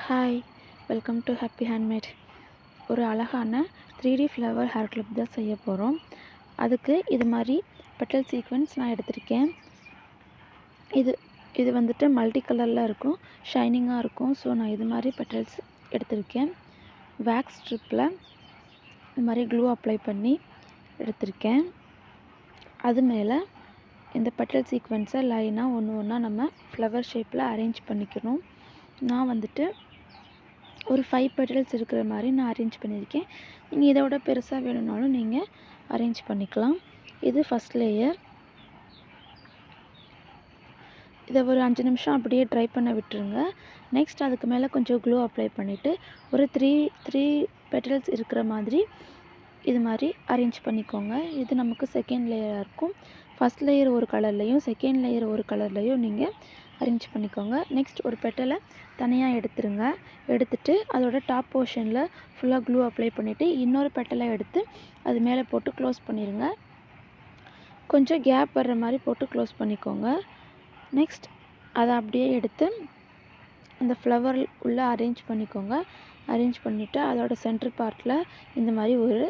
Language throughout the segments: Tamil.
Hi, welcome to happy handmade. ஒரு அழகான 3D ஃப்ளவர் ஹேர் கிளிப் தான் செய்ய போகிறோம். அதுக்கு இது மாதிரி பெட்டல் சீக்வென்ஸ் நான் எடுத்திருக்கேன். இது இது வந்துட்டு மல்டி கலரில் இருக்கும், ஷைனிங்காக இருக்கும். ஸோ நான் இது மாதிரி பெட்டல்ஸ் எடுத்திருக்கேன். வேக்ஸ் ஸ்ட்ரிப்பில் இது மாதிரி க்ளூ அப்ளை பண்ணி எடுத்திருக்கேன். அது மேலே இந்த பெட்டல் சீக்வென்ஸை லைனாக ஒன்று ஒன்றா நம்ம ஃப்ளவர் ஷேப்பில் அரேஞ்ச் பண்ணிக்கணும். நான் வந்துட்டு ஒரு 5 பெட்டல்ஸ் இருக்கிற மாதிரி நான் அரேஞ்ச் பண்ணியிருக்கேன். நீங்கள் இதை விட பெருசாக வேணும்னாலும் நீங்கள் அரேஞ்ச் பண்ணிக்கலாம். இது ஃபஸ்ட் லேயர். இதை ஒரு 5 நிமிஷம் அப்படியே ட்ரை பண்ண விட்டுருங்க. நெக்ஸ்ட் அதுக்கு மேலே கொஞ்சம் க்ளூ அப்ளை பண்ணிவிட்டு ஒரு த்ரீ பெட்டல்ஸ் இருக்கிற மாதிரி இது மாதிரி அரேஞ்ச் பண்ணிக்கோங்க. இது நமக்கு செகண்ட் லேயராக இருக்கும். ஃபஸ்ட் லேயர் ஒரு கலர்லேயும் செகண்ட் லேயர் ஒரு கலர்லேயும் நீங்கள் அரேஞ்ச் பண்ணிக்கோங்க. நெக்ஸ்ட் ஒரு பெட்டலை தனியாக எடுத்துட்டு அதோட டாப் போர்ஷனில் ஃபுல்லாக க்ளூ அப்ளை பண்ணிவிட்டு இன்னொரு பெட்டலை எடுத்து அது மேலே போட்டு க்ளோஸ் பண்ணிடுங்க. கொஞ்சம் கேப் வர்ற மாதிரி போட்டு க்ளோஸ் பண்ணிக்கோங்க. நெக்ஸ்ட் அதை அப்படியே எடுத்து அந்த ஃப்ளவர் உள்ளே அரேஞ்ச் பண்ணிக்கோங்க. அரேஞ்ச் பண்ணிவிட்டு அதோட சென்டர் பார்ட்டில் இந்த மாதிரி ஒரு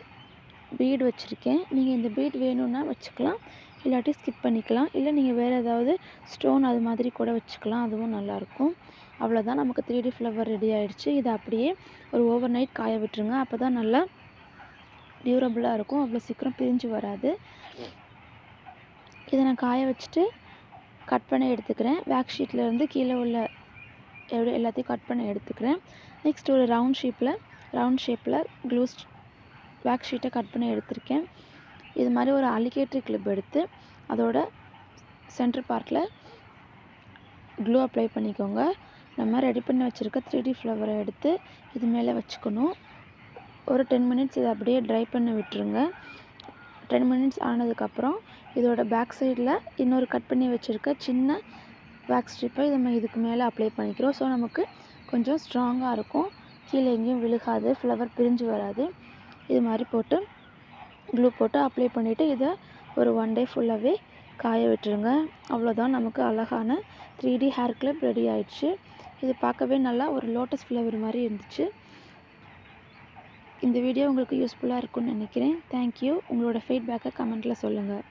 பீட் வச்சுருக்கேன். நீங்கள் இந்த பீட் வேணும்னா வச்சுக்கலாம், இல்லாட்டி ஸ்கிப் பண்ணிக்கலாம். இல்லை நீங்கள் வேறு ஏதாவது ஸ்டோன் அது மாதிரி கூட வச்சுக்கலாம், அதுவும் நல்லாயிருக்கும். அவ்வளோதான், நமக்கு 3D ஃப்ளவர் ரெடி ஆகிடுச்சு. இதை அப்படியே ஒரு ஓவர் நைட் காய விட்டுருங்க. அப்போ தான் நல்லா டியூரபிளாக இருக்கும், அவ்வளோ சீக்கிரம் பிரிஞ்சு வராது. இதை நான் காய வச்சுட்டு கட் பண்ணி எடுத்துக்கிறேன். வேக் ஷீட்லேருந்து கீழே உள்ள எல்லாத்தையும் கட் பண்ணி எடுத்துக்கிறேன். நெக்ஸ்ட் ஒரு ரவுண்ட் ஷேப்பில் வேக் ஷீட்டை கட் பண்ணி எடுத்திருக்கேன். இது மாதிரி ஒரு அலிகேட்டர் கிளிப் எடுத்து அதோட சென்டர் பார்ட்டில் க்ளூ அப்ளை பண்ணிக்கோங்க. நம்ம ரெடி பண்ணி வச்சுருக்க 3D ஃப்ளவரை எடுத்து இது மேலே வச்சுக்கணும். ஒரு 10 மினிட்ஸ் இதை அப்படியே ட்ரை பண்ணி விட்டுருங்க. 10 மினிட்ஸ் ஆனதுக்கப்புறம் இதோட பேக் சைடில் இன்னொரு கட் பண்ணி வச்சுருக்க சின்ன வேக்ஸ் ஸ்ட்ரிப்பை நம்ம இதுக்கு மேலே அப்ளை பண்ணிக்கிறோம். ஸோ நமக்கு கொஞ்சம் ஸ்ட்ராங்காக இருக்கும், கீழே எங்கேயும் விழுகாது, ஃப்ளவர் பிரிஞ்சு வராது. இது மாதிரி போட்டு க்ளூ போட்டு அப்ளை பண்ணிவிட்டு இதை ஒரு 1 டே ஃபுல்லாகவே காய விட்டுருங்க. அவ்வளோதான், நமக்கு அழகான 3D ஹேர் கிளிப் ரெடி ஆயிடுச்சு. இது பார்க்கவே நல்லா ஒரு லோட்டஸ் ஃப்ளவர் மாதிரி இருந்துச்சு. இந்த வீடியோ உங்களுக்கு யூஸ்ஃபுல்லாக இருக்கும்னு நினைக்கிறேன். தேங்க்யூ. உங்களோட ஃபீட்பேக்கை கமெண்ட்டில் சொல்லுங்கள்.